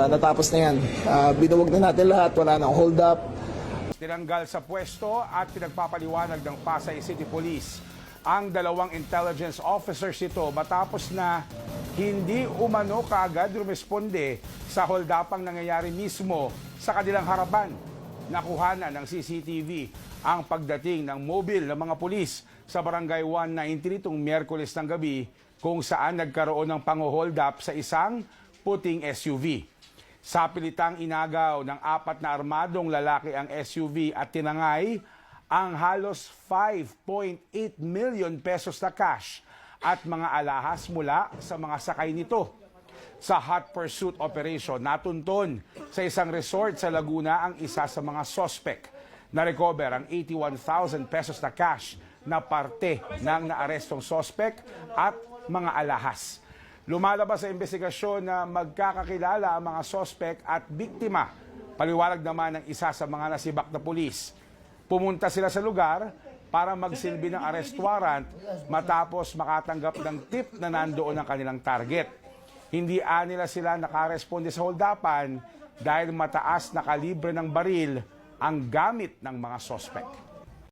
natapos na yan. Binuwag na natin lahat, wala nang hold up. Tinanggal sa pwesto at pinagpapaliwanag ng Pasay City Police ang dalawang intelligence officers nito matapos na hindi umano kaagad rumesponde sa holdapang nangyayari mismo sa kanilang harapan. Nakuhanan ng CCTV ang pagdating ng mobile ng mga pulis sa Barangay 193 nitong Miyerkules ng gabi kung saan nagkaroon ng pang-hold up sa isang puting SUV. Sa pilitang inagaw ng 4 na armadong lalaki ang SUV at tinangay ang halos 5.8 million pesos na cash at mga alahas mula sa mga sakay nito. Sa hot pursuit operation, natunton sa isang resort sa Laguna ang isa sa mga suspect. Na-recover ang 81,000 pesos na cash na parte ng naarestong suspect at mga alahas. Lumalabas sa investigasyon na magkakakilala ang mga suspect at biktima. Paliwanag naman ng isa sa mga nasibak na pulis. Pumunta sila sa lugar para magsilbi ng arrest warrant matapos makatanggap ng tip na nandoon ang kanilang target. Hindi nila sila nakaresponde sa holdapan dahil mataas na kalibre ng baril ang gamit ng mga suspect.